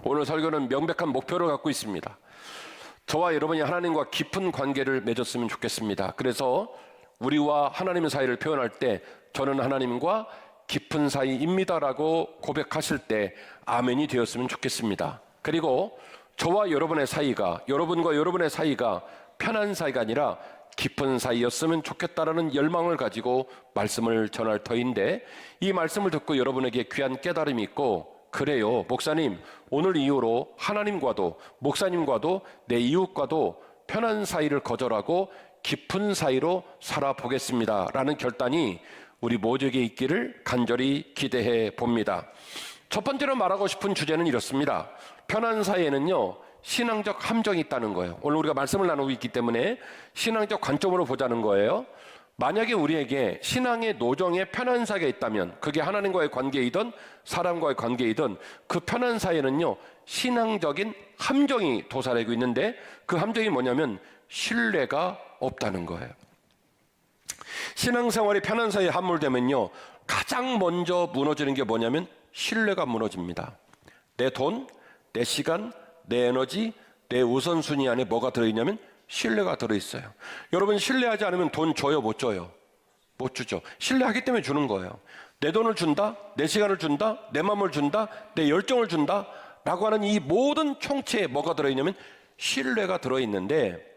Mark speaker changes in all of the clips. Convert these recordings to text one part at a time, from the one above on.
Speaker 1: 오늘 설교는 명백한 목표를 갖고 있습니다. 저와 여러분이 하나님과 깊은 관계를 맺었으면 좋겠습니다. 그래서 우리와 하나님의 사이를 표현할 때 저는 하나님과 깊은 사이입니다라고 고백하실 때 아멘이 되었으면 좋겠습니다. 그리고 저와 여러분의 사이가, 여러분과 여러분의 사이가 편한 사이가 아니라 깊은 사이였으면 좋겠다라는 열망을 가지고 말씀을 전할 터인데, 이 말씀을 듣고 여러분에게 귀한 깨달음이 있고, 그래요, 목사님, 오늘 이후로 하나님과도 목사님과도 내 이웃과도 편한 사이를 거절하고 깊은 사이로 살아보겠습니다 라는 결단이 우리 모두에게 있기를 간절히 기대해 봅니다. 첫 번째로 말하고 싶은 주제는 이렇습니다. 편한 사이에는요, 신앙적 함정이 있다는 거예요. 오늘 우리가 말씀을 나누고 있기 때문에 신앙적 관점으로 보자는 거예요. 만약에 우리에게 신앙의 노정에 편한 사이가 있다면, 그게 하나님과의 관계이든 사람과의 관계이든 그 편한 사이에는요, 신앙적인 함정이 도사리고 있는데, 그 함정이 뭐냐면 신뢰가 없다는 거예요. 신앙생활이 편한 사이에 함몰되면요, 가장 먼저 무너지는 게 뭐냐면 신뢰가 무너집니다. 내 돈, 내 시간, 내 에너지, 내 우선순위 안에 뭐가 들어있냐면 신뢰가 들어있어요. 여러분, 신뢰하지 않으면 돈 줘요, 못 줘요? 못 주죠. 신뢰하기 때문에 주는 거예요. 내 돈을 준다, 내 시간을 준다, 내 마음을 준다, 내 열정을 준다 라고 하는 이 모든 총체에 뭐가 들어있냐면 신뢰가 들어있는데,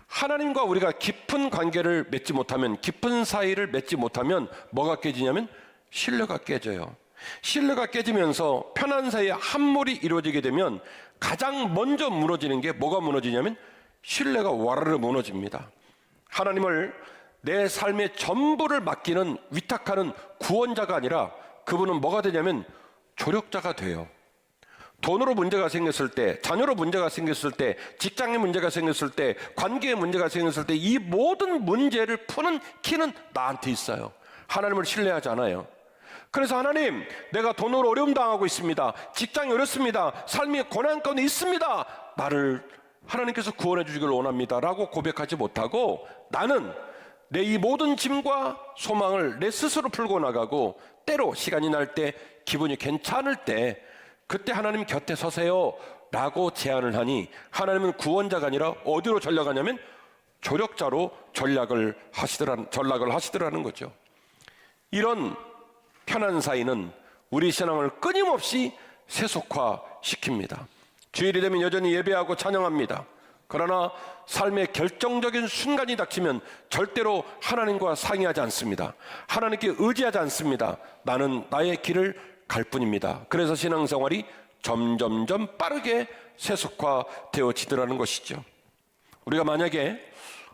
Speaker 1: 하나님과 우리가 깊은 관계를 맺지 못하면, 깊은 사이를 맺지 못하면 뭐가 깨지냐면 신뢰가 깨져요. 신뢰가 깨지면서 편한 사이에 함몰이 이루어지게 되면 가장 먼저 무너지는 게 뭐가 무너지냐면 신뢰가 와르르 무너집니다. 하나님을 내 삶의 전부를 맡기는, 위탁하는 구원자가 아니라 그분은 뭐가 되냐면 조력자가 돼요. 돈으로 문제가 생겼을 때, 자녀로 문제가 생겼을 때, 직장에 문제가 생겼을 때, 관계에 문제가 생겼을 때 이 모든 문제를 푸는 키는 나한테 있어요. 하나님을 신뢰하지 않아요. 그래서 하나님, 내가 돈으로 어려움 당하고 있습니다. 직장이 어렵습니다. 삶이 고난 가운데 있습니다. 나를 하나님께서 구원해 주시길 원합니다 라고 고백하지 못하고, 나는 내 이 모든 짐과 소망을 내 스스로 풀고 나가고, 때로 시간이 날 때, 기분이 괜찮을 때 그때 하나님 곁에 서세요 라고 제안을 하니, 하나님은 구원자가 아니라 어디로 전락하냐면 조력자로 전락을 하시더라는 거죠. 이런 편한 사이는 우리 신앙을 끊임없이 세속화시킵니다. 주일이 되면 여전히 예배하고 찬양합니다. 그러나 삶의 결정적인 순간이 닥치면 절대로 하나님과 상의하지 않습니다. 하나님께 의지하지 않습니다. 나는 나의 길을 갈 뿐입니다. 그래서 신앙생활이 점점점 빠르게 세속화되어지더라는 것이죠. 우리가 만약에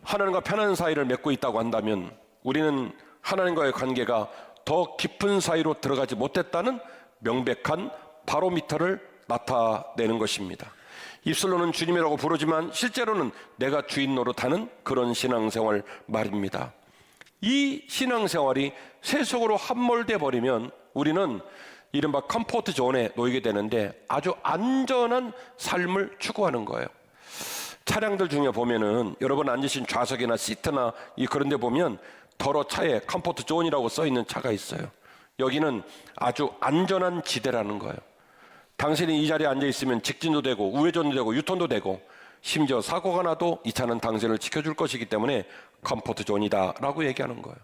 Speaker 1: 하나님과 편한 사이를 맺고 있다고 한다면 우리는 하나님과의 관계가 더 깊은 사이로 들어가지 못했다는 명백한 바로미터를 나타내는 것입니다. 입술로는 주님이라고 부르지만 실제로는 내가 주인 노릇하는 그런 신앙생활 말입니다. 이 신앙생활이 세속으로 함몰돼 버리면 우리는 이른바 컴포트 존에 놓이게 되는데, 아주 안전한 삶을 추구하는 거예요. 차량들 중에 보면은 여러분 앉으신 좌석이나 시트나 그런 데 보면 도로 차에 컴포트 존이라고 써 있는 차가 있어요. 여기는 아주 안전한 지대라는 거예요. 당신이 이 자리에 앉아 있으면 직진도 되고 우회전도 되고 유턴도 되고, 심지어 사고가 나도 이 차는 당신을 지켜줄 것이기 때문에 컴포트 존이다 라고 얘기하는 거예요.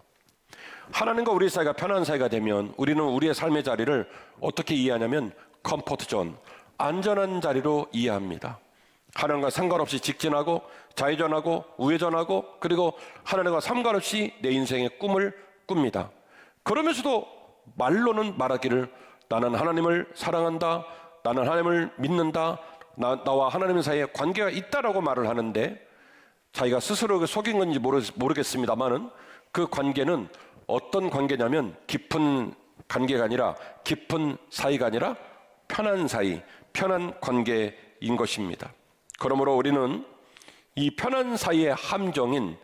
Speaker 1: 하나님과 우리 사이가 편한 사이가 되면 우리는 우리의 삶의 자리를 어떻게 이해하냐면 컴포트 존, 안전한 자리로 이해합니다. 하나님과 상관없이 직진하고 좌회전하고 우회전하고, 그리고 하나님과 상관없이 내 인생의 꿈을 꿉니다. 그러면서도 말로는 말하기를 나는 하나님을 사랑한다, 나는 하나님을 믿는다, 나와 하나님 사이에 관계가 있다라고 말을 하는데, 자기가 스스로 속인 건지 모르겠습니다만은 그 관계는 어떤 관계냐면 깊은 관계가 아니라, 깊은 사이가 아니라 편한 사이, 편한 관계인 것입니다. 그러므로 우리는 이 편한 사이의 함정인,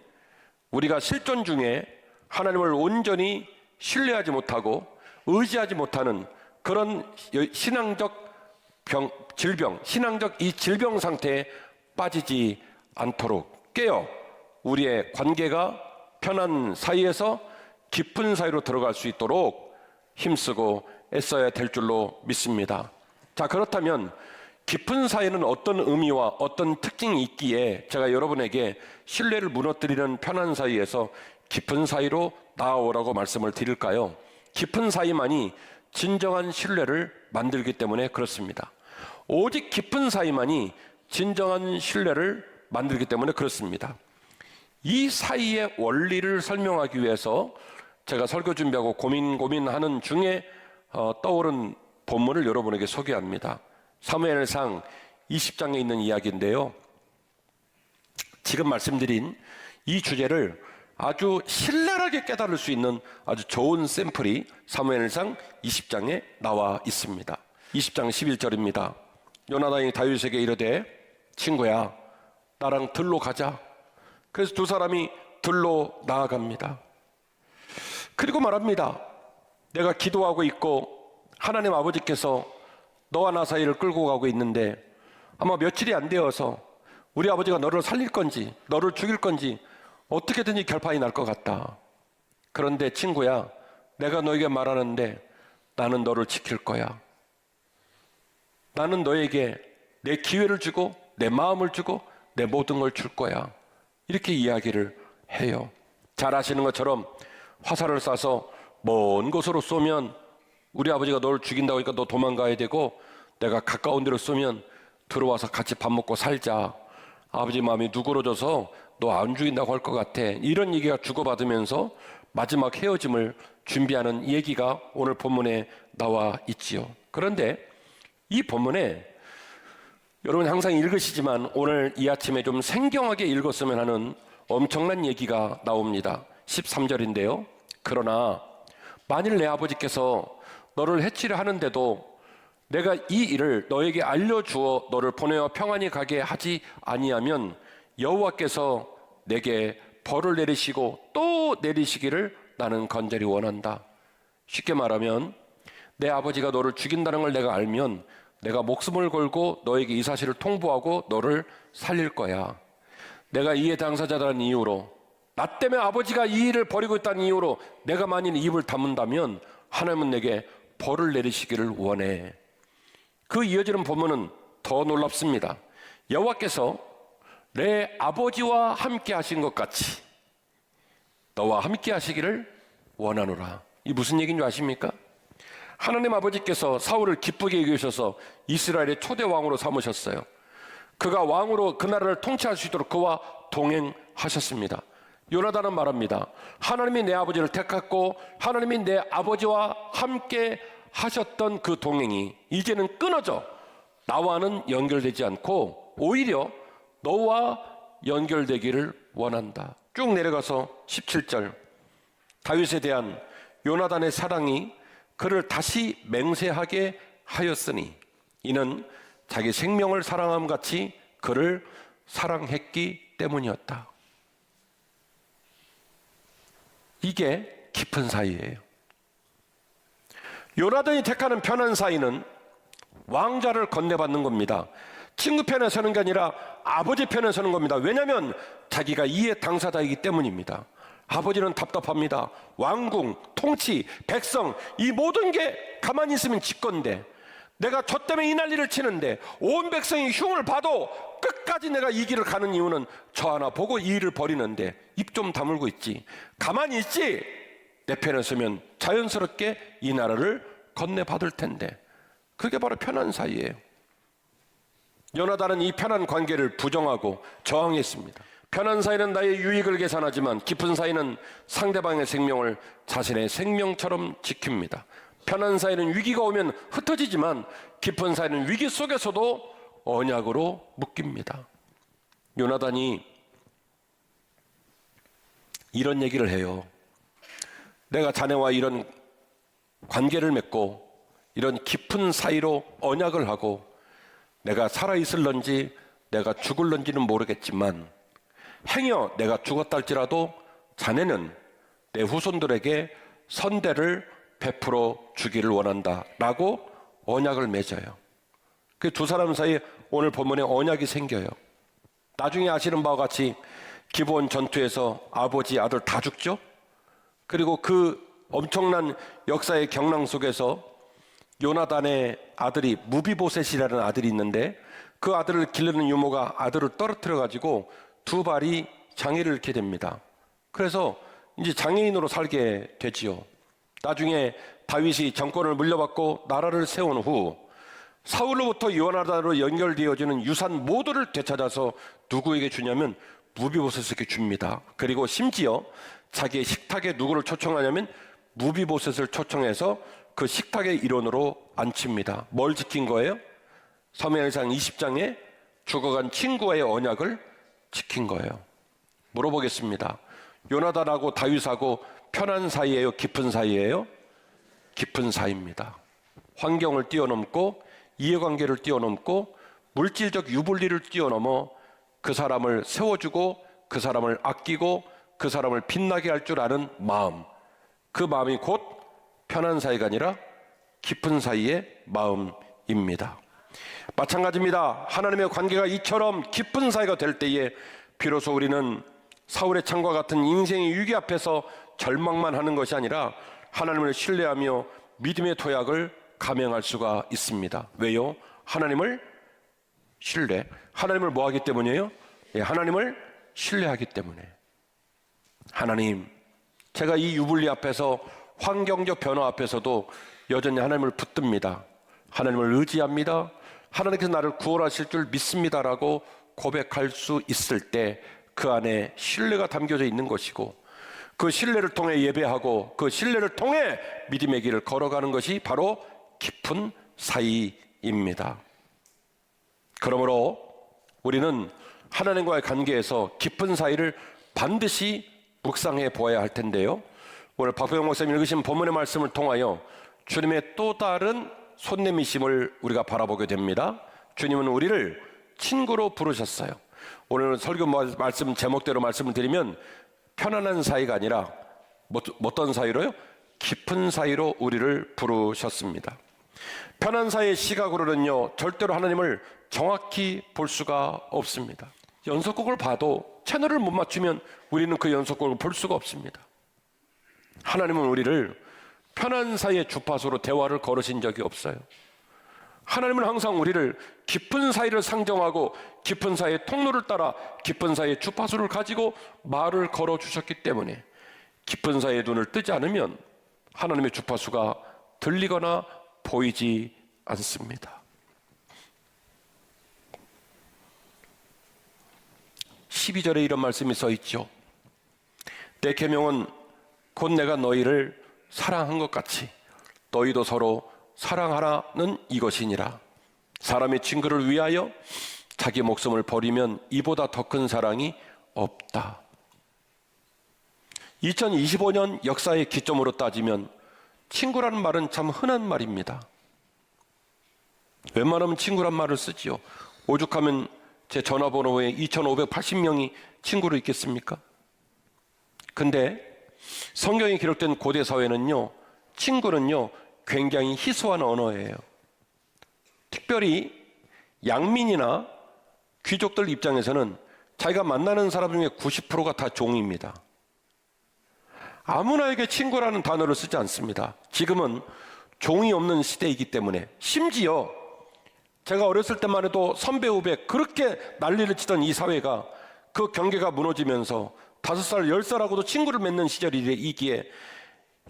Speaker 1: 우리가 실존 중에 하나님을 온전히 신뢰하지 못하고 의지하지 못하는 그런 신앙적 질병, 신앙적 이 질병 상태에 빠지지 않도록 깨어 우리의 관계가 편한 사이에서 깊은 사이로 들어갈 수 있도록 힘쓰고 애써야 될 줄로 믿습니다. 자, 그렇다면 깊은 사이는 어떤 의미와 어떤 특징이 있기에 제가 여러분에게 신뢰를 무너뜨리는 편한 사이에서 깊은 사이로 나아오라고 말씀을 드릴까요? 깊은 사이만이 진정한 신뢰를 만들기 때문에 그렇습니다. 오직 깊은 사이만이 진정한 신뢰를 만들기 때문에 그렇습니다. 이 사이의 원리를 설명하기 위해서 제가 설교 준비하고 고민하는 중에 떠오른 본문을 여러분에게 소개합니다. 사무엘상 20장에 있는 이야기인데요. 지금 말씀드린 이 주제를 아주 신랄하게 깨달을 수 있는 아주 좋은 샘플이 사무엘상 20장에 나와 있습니다. 20장 11절입니다. 요나단이 다윗에게 이르되 친구야 나랑 들로 가자. 그래서 두 사람이 들로 나아갑니다. 그리고 말합니다. 내가 기도하고 있고 하나님 아버지께서 너와 나 사이를 끌고 가고 있는데 아마 며칠이 안 되어서 우리 아버지가 너를 살릴 건지 너를 죽일 건지 어떻게든지 결판이 날 것 같다. 그런데 친구야 내가 너에게 말하는데 나는 너를 지킬 거야. 나는 너에게 내 기회를 주고 내 마음을 주고 내 모든 걸 줄 거야. 이렇게 이야기를 해요. 잘 아시는 것처럼 화살을 쏴서 먼 곳으로 쏘면 우리 아버지가 너를 죽인다고 하니까 너 도망가야 되고 내가 가까운 데로 쏘면 들어와서 같이 밥 먹고 살자. 아버지 마음이 누그러져서 너 안 죽인다고 할 것 같아. 이런 얘기가 주고받으면서 마지막 헤어짐을 준비하는 얘기가 오늘 본문에 나와 있지요. 그런데 이 본문에 여러분 항상 읽으시지만 오늘 이 아침에 좀 생경하게 읽었으면 하는 엄청난 얘기가 나옵니다. 13절인데요. 그러나 만일 내 아버지께서 너를 해치려 하는데도 내가 이 일을 너에게 알려주어 너를 보내어 평안히 가게 하지 아니하면 여호와께서 내게 벌을 내리시고 또 내리시기를 나는 간절히 원한다. 쉽게 말하면 내 아버지가 너를 죽인다는 걸 내가 알면 내가 목숨을 걸고 너에게 이 사실을 통보하고 너를 살릴 거야. 내가 이해 당사자라는 이유로 나 때문에 아버지가 이 일을 벌이고 있다는 이유로 내가 만일 입을 다문다면 하나님은 내게 벌을 내리시기를 원해. 그 이어지는 본문은 더 놀랍습니다. 여호와께서 내 아버지와 함께 하신 것 같이 너와 함께 하시기를 원하노라. 이 무슨 얘기인 줄 아십니까? 하나님 아버지께서 사울을 기쁘게 여기셔서 이스라엘의 초대 왕으로 삼으셨어요. 그가 왕으로 그 나라를 통치할 수 있도록 그와 동행하셨습니다. 요나단은 말합니다. 하나님이 내 아버지를 택했고 하나님이 내 아버지와 함께 하셨던 그 동행이 이제는 끊어져 나와는 연결되지 않고 오히려 너와 연결되기를 원한다. 쭉 내려가서 17절 다윗에 대한 요나단의 사랑이 그를 다시 맹세하게 하였으니 이는 자기 생명을 사랑함 같이 그를 사랑했기 때문이었다. 이게 깊은 사이예요. 요나단이 택하는 편한 사이는 왕좌를 건네받는 겁니다. 친구 편에 서는 게 아니라 아버지 편에 서는 겁니다. 왜냐하면 자기가 이해 당사자이기 때문입니다. 아버지는 답답합니다. 왕궁, 통치, 백성 이 모든 게 가만히 있으면 지 건데 내가 저 때문에 이 난리를 치는데 온 백성이 흉을 봐도 끝까지 내가 이 길을 가는 이유는 저 하나 보고 이 일을 벌이는데 입 좀 다물고 있지. 가만히 있지. 내 편에 서면 자연스럽게 이 나라를 건네받을 텐데 그게 바로 편한 사이예요. 요나단은 이 편한 관계를 부정하고 저항했습니다. 편한 사이는 나의 유익을 계산하지만 깊은 사이는 상대방의 생명을 자신의 생명처럼 지킵니다. 편한 사이는 위기가 오면 흩어지지만 깊은 사이는 위기 속에서도 언약으로 묶입니다. 요나단이 이런 얘기를 해요. 내가 자네와 이런 관계를 맺고 이런 깊은 사이로 언약을 하고 내가 살아있을런지 내가 죽을런지는 모르겠지만 행여 내가 죽었다 할지라도 자네는 내 후손들에게 선대를 베풀어 주기를 원한다 라고 언약을 맺어요. 그 두 사람 사이에 오늘 본문에 언약이 생겨요. 나중에 아시는 바와 같이 기브온 전투에서 아버지 아들 다 죽죠. 그리고 그 엄청난 역사의 경랑 속에서 요나단의 아들이 무비보셋이라는 아들이 있는데 그 아들을 기르는 유모가 아들을 떨어뜨려 가지고 두 발이 장애를 잃게 됩니다. 그래서 이제 장애인으로 살게 되지요. 나중에 다윗이 정권을 물려받고 나라를 세운 후 사울로부터 요나단으로 연결되어지는 유산 모두를 되찾아서 누구에게 주냐면 무비보셋에게 줍니다. 그리고 심지어 자기의 식탁에 누구를 초청하냐면 무비보셋을 초청해서 그 식탁의 일원으로 앉힙니다. 뭘 지킨 거예요? 사무엘상 20장에 죽어간 친구와의 언약을 지킨 거예요. 물어보겠습니다. 요나단하고 다윗하고 편한 사이예요? 깊은 사이예요? 깊은 사이입니다. 환경을 뛰어넘고 이해관계를 뛰어넘고 물질적 유불리를 뛰어넘어 그 사람을 세워주고 그 사람을 아끼고 그 사람을 빛나게 할 줄 아는 마음, 그 마음이 곧 편한 사이가 아니라 깊은 사이의 마음입니다. 마찬가지입니다. 하나님의 관계가 이처럼 깊은 사이가 될 때에 비로소 우리는 사울의 창과 같은 인생의 위기 앞에서 절망만 하는 것이 아니라 하나님을 신뢰하며 믿음의 도약을 감행할 수가 있습니다. 왜요? 하나님을 신뢰. 하나님을 뭐 하기 때문이에요? 예, 하나님을 신뢰하기 때문에. 하나님, 제가 이 유불리 앞에서 환경적 변화 앞에서도 여전히 하나님을 붙듭니다. 하나님을 의지합니다. 하나님께서 나를 구원하실 줄 믿습니다라고 고백할 수 있을 때 그 안에 신뢰가 담겨져 있는 것이고 그 신뢰를 통해 예배하고 그 신뢰를 통해 믿음의 길을 걸어가는 것이 바로 깊은 사이입니다. 그러므로 우리는 하나님과의 관계에서 깊은 사이를 반드시 묵상해 보아야 할 텐데요. 오늘 박병영 목사님 읽으신 본문의 말씀을 통하여 주님의 또 다른 손내미심을 우리가 바라보게 됩니다. 주님은 우리를 친구로 부르셨어요. 오늘 설교 말씀 제목대로 말씀을 드리면 편안한 사이가 아니라 어떤 사이로요? 깊은 사이로 우리를 부르셨습니다. 편한 사이의 시각으로는요 절대로 하나님을 정확히 볼 수가 없습니다. 연속곡을 봐도 채널을 못 맞추면 우리는 그 연속곡을 볼 수가 없습니다. 하나님은 우리를 편한 사이의 주파수로 대화를 걸으신 적이 없어요. 하나님은 항상 우리를 깊은 사이를 상정하고 깊은 사이의 통로를 따라 깊은 사이의 주파수를 가지고 말을 걸어주셨기 때문에 깊은 사이의 눈을 뜨지 않으면 하나님의 주파수가 들리거나 보이지 않습니다. 12절에 이런 말씀이 써 있죠. 내 계명은 곧 내가 너희를 사랑한 것 같이 너희도 서로 사랑하라는 이것이니라. 사람의 친구를 위하여 자기 목숨을 버리면 이보다 더 큰 사랑이 없다. 2025년 역사의 기점으로 따지면 친구라는 말은 참 흔한 말입니다. 웬만하면 친구란 말을 쓰지요. 오죽하면 제 전화번호에 2580명이 친구로 있겠습니까? 근데 성경에 기록된 고대 사회는요, 친구는요 굉장히 희소한 언어예요. 특별히 양민이나 귀족들 입장에서는 자기가 만나는 사람 중에 90%가 다 종입니다. 아무나에게 친구라는 단어를 쓰지 않습니다. 지금은 종이 없는 시대이기 때문에 심지어 제가 어렸을 때만 해도 선배 후배 그렇게 난리를 치던 이 사회가 그 경계가 무너지면서 5살, 10살하고도 친구를 맺는 시절이기에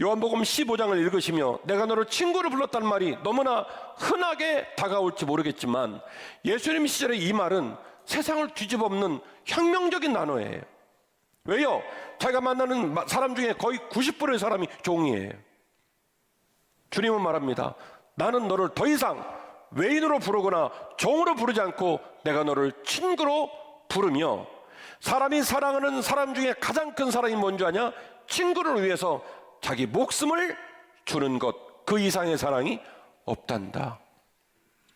Speaker 1: 요한복음 15장을 읽으시며 내가 너를 친구로 불렀다는 말이 너무나 흔하게 다가올지 모르겠지만 예수님 시절의 이 말은 세상을 뒤집어엎는 혁명적인 단어예요. 왜요? 자기가 만나는 사람 중에 거의 90%의 사람이 종이에요. 주님은 말합니다. 나는 너를 더 이상 외인으로 부르거나 종으로 부르지 않고 내가 너를 친구로 부르며 사람이 사랑하는 사람 중에 가장 큰 사랑이 뭔지 아냐? 친구를 위해서 자기 목숨을 주는 것, 그 이상의 사랑이 없단다.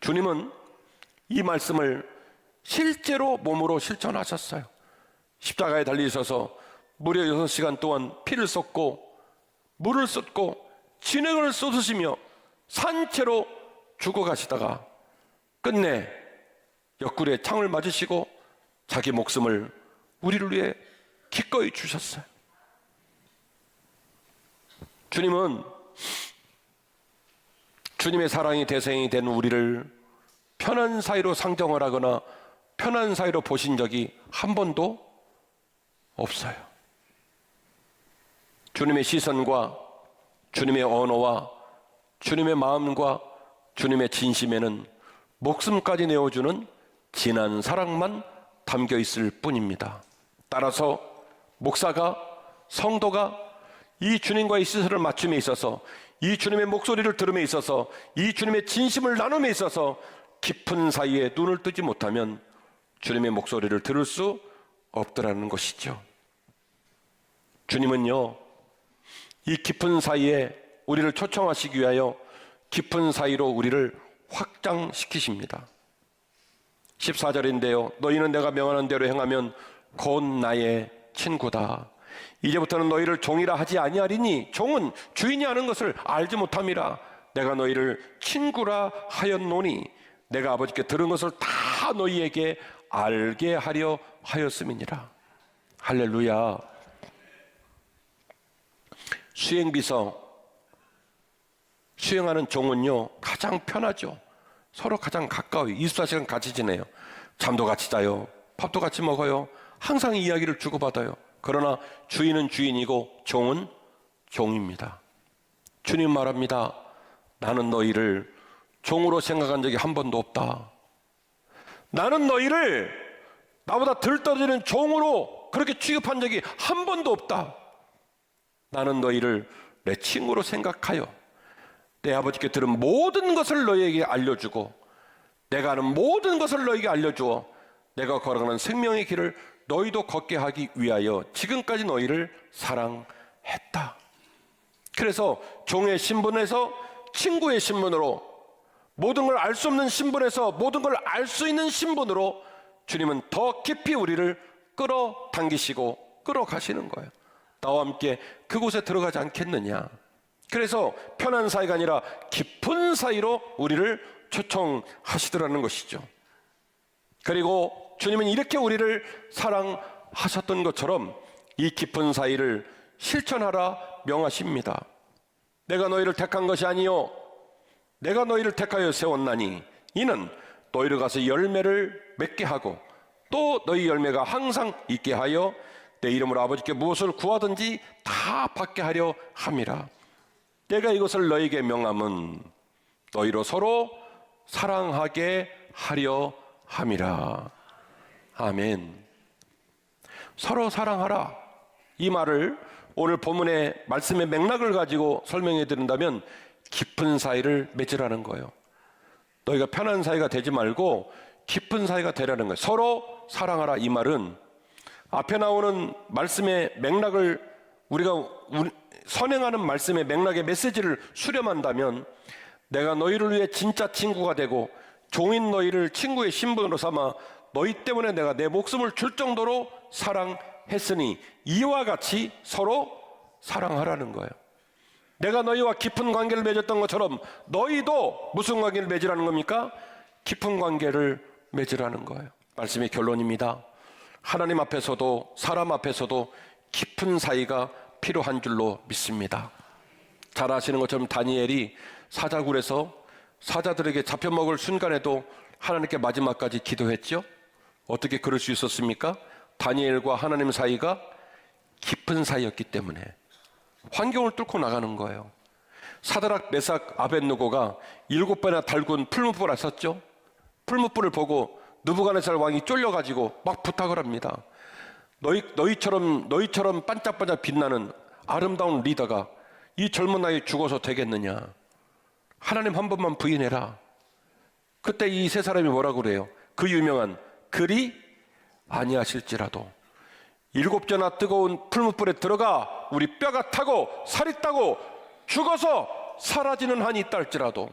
Speaker 1: 주님은 이 말씀을 실제로 몸으로 실천하셨어요. 십자가에 달리셔서 무려 6시간 동안 피를 쏟고 물을 쏟고 진액을 쏟으시며 산채로 죽어가시다가 끝내 옆구리에 창을 맞으시고 자기 목숨을 우리를 위해 기꺼이 주셨어요. 주님은 주님의 사랑이 대상이 된 우리를 편한 사이로 상정을 하거나 편한 사이로 보신 적이 한 번도 없어요. 주님의 시선과 주님의 언어와 주님의 마음과 주님의 진심에는 목숨까지 내어주는 진한 사랑만 담겨 있을 뿐입니다. 따라서 목사가, 성도가 이 주님과의 시선을 맞춤에 있어서, 이 주님의 목소리를 들음에 있어서, 이 주님의 진심을 나눔에 있어서 깊은 사이에 눈을 뜨지 못하면 주님의 목소리를 들을 수 없더라는 것이죠. 주님은요, 이 깊은 사이에 우리를 초청하시기 위하여 깊은 사이로 우리를 확장시키십니다. 14절인데요. 너희는 내가 명하는 대로 행하면 곧 나의 친구다. 이제부터는 너희를 종이라 하지 아니하리니 종은 주인이 하는 것을 알지 못함이라. 내가 너희를 친구라 하였노니 내가 아버지께 들은 것을 다 너희에게 알게 하려 하였음이니라. 할렐루야. 수행비서, 수행하는 종은요 가장 편하죠. 서로 가장 가까워요. 24시간 같이 지내요. 잠도 같이 자요. 밥도 같이 먹어요. 항상 이야기를 주고받아요. 그러나 주인은 주인이고 종은 종입니다. 주님 말합니다. 나는 너희를 종으로 생각한 적이 한 번도 없다. 나는 너희를 나보다 덜 떨어지는 종으로 그렇게 취급한 적이 한 번도 없다. 나는 너희를 내 친구로 생각하여 내 아버지께 들은 모든 것을 너희에게 알려주고 내가 아는 모든 것을 너희에게 알려주어 내가 걸어가는 생명의 길을 너희도 걷게 하기 위하여 지금까지 너희를 사랑했다. 그래서 종의 신분에서 친구의 신분으로, 모든 걸 알 수 없는 신분에서 모든 걸 알 수 있는 신분으로 주님은 더 깊이 우리를 끌어당기시고 끌어가시는 거예요. 나와 함께 그곳에 들어가지 않겠느냐. 그래서 편한 사이가 아니라 깊은 사이로 우리를 초청하시더라는 것이죠. 그리고 주님은 이렇게 우리를 사랑하셨던 것처럼 이 깊은 사이를 실천하라 명하십니다. 내가 너희를 택한 것이 아니요 내가 너희를 택하여 세웠나니 이는 너희를 가서 열매를 맺게 하고 또 너희 열매가 항상 있게 하여 내 이름으로 아버지께 무엇을 구하든지 다 받게 하려 함이라. 내가 이것을 너희에게 명함은 너희로 서로 사랑하게 하려 함이라. 아멘. 서로 사랑하라. 이 말을 오늘 본문의 말씀의 맥락을 가지고 설명해 드린다면 깊은 사이를 맺으라는 거예요. 너희가 편한 사이가 되지 말고 깊은 사이가 되라는 거예요. 서로 사랑하라. 이 말은 앞에 나오는 말씀의 맥락을 우리가 선행하는 말씀의 맥락의 메시지를 수렴한다면 내가 너희를 위해 진짜 친구가 되고 종인 너희를 친구의 신분으로 삼아 너희 때문에 내가 내 목숨을 줄 정도로 사랑했으니 이와 같이 서로 사랑하라는 거예요. 내가 너희와 깊은 관계를 맺었던 것처럼 너희도 무슨 관계를 맺으라는 겁니까? 깊은 관계를 맺으라는 거예요. 말씀의 결론입니다. 하나님 앞에서도 사람 앞에서도 깊은 사이가 필요한 줄로 믿습니다. 잘 아시는 것처럼 다니엘이 사자굴에서 사자들에게 잡혀먹을 순간에도 하나님께 마지막까지 기도했죠. 어떻게 그럴 수 있었습니까? 다니엘과 하나님 사이가 깊은 사이였기 때문에 환경을 뚫고 나가는 거예요. 사드락, 메삭, 아벳느고가 7배나 달군 풀무불을 썼죠. 풀무불을 보고 느부갓네살 왕이 쫄려가지고 막 부탁을 합니다. 너희처럼 반짝반짝 빛나는 아름다운 리더가 이 젊은 나이에 죽어서 되겠느냐. 하나님 한 번만 부인해라. 그때 이 세 사람이 뭐라고 그래요? 그 유명한 그리 아니하실지라도 7배나 뜨거운 풀무불에 들어가 우리 뼈가 타고 살이 따고 죽어서 사라지는 한이 있다 할지라도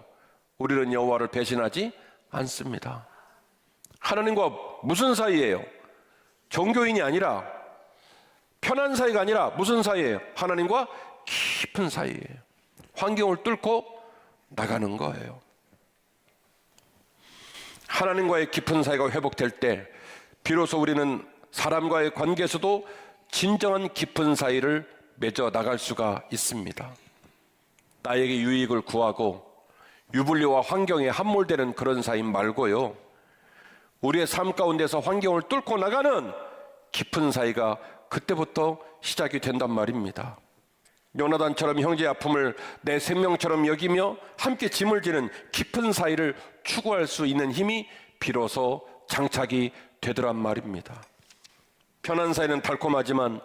Speaker 1: 우리는 여호와를 배신하지 않습니다. 하나님과 무슨 사이예요? 종교인이 아니라 편한 사이가 아니라 무슨 사이예요? 하나님과 깊은 사이예요. 환경을 뚫고 나가는 거예요. 하나님과의 깊은 사이가 회복될 때 비로소 우리는 사람과의 관계에서도 진정한 깊은 사이를 맺어 나갈 수가 있습니다. 나에게 유익을 구하고 유불리와 환경에 함몰되는 그런 사이 말고요. 우리의 삶 가운데서 환경을 뚫고 나가는 깊은 사이가 그때부터 시작이 된단 말입니다. 요나단처럼 형제의 아픔을 내 생명처럼 여기며 함께 짐을 지는 깊은 사이를 추구할 수 있는 힘이 비로소 장착이 되더란 말입니다. 편한 사이는 달콤하지만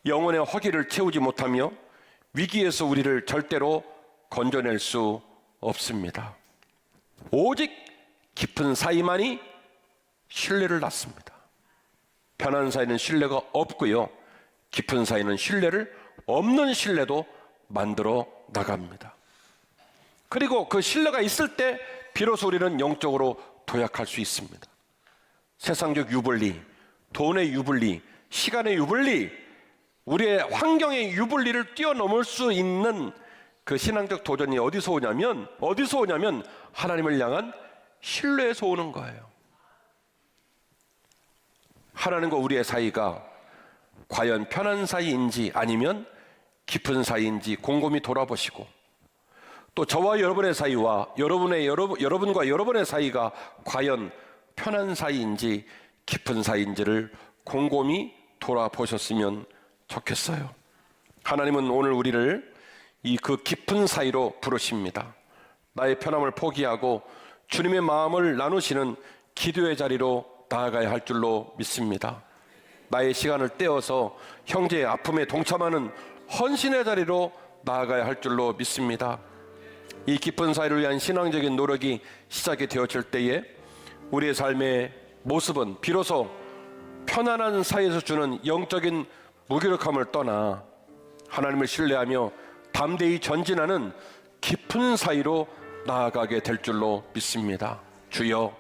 Speaker 1: 영혼의 허기를 채우지 못하며 위기에서 우리를 절대로 건져낼 수 없습니다. 오직 깊은 사이만이 신뢰를 낳습니다. 편한 사이는 신뢰가 없고요. 깊은 사이는 신뢰를 없는 신뢰도 만들어 나갑니다. 그리고 그 신뢰가 있을 때 비로소 우리는 영적으로 도약할 수 있습니다. 세상적 유불리, 돈의 유불리, 시간의 유불리, 우리의 환경의 유불리를 뛰어넘을 수 있는 그 신앙적 도전이 어디서 오냐면 하나님을 향한 신뢰에서 오는 거예요. 하나님과 우리의 사이가 과연 편한 사이인지 아니면 깊은 사이인지 곰곰이 돌아보시고, 또 저와 여러분의 사이와 여러분과 여러분의 사이가 과연 편한 사이인지 깊은 사이인지를 곰곰이 돌아보셨으면 좋겠어요. 하나님은 오늘 우리를 이 그 깊은 사이로 부르십니다. 나의 편함을 포기하고 주님의 마음을 나누시는 기도의 자리로 나아가야 할 줄로 믿습니다. 나의 시간을 떼어서 형제의 아픔에 동참하는 헌신의 자리로 나아가야 할 줄로 믿습니다. 이 깊은 사이를 위한 신앙적인 노력이 시작이 되어질 때에 우리의 삶의 모습은 비로소 편안한 사이에서 주는 영적인 무기력함을 떠나 하나님을 신뢰하며 담대히 전진하는 깊은 사이로 나아가게 될 줄로 믿습니다. 주여,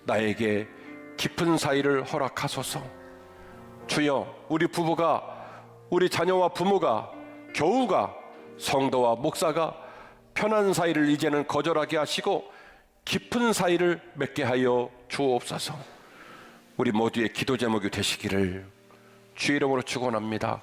Speaker 1: 나에게 깊은 사이를 허락하소서. 주여, 우리 부부가, 우리 자녀와 부모가, 교우가, 성도와 목사가 편한 사이를 이제는 거절하게 하시고 깊은 사이를 맺게 하여 주옵소서. 우리 모두의 기도 제목이 되시기를 주의 이름으로 축원합니다.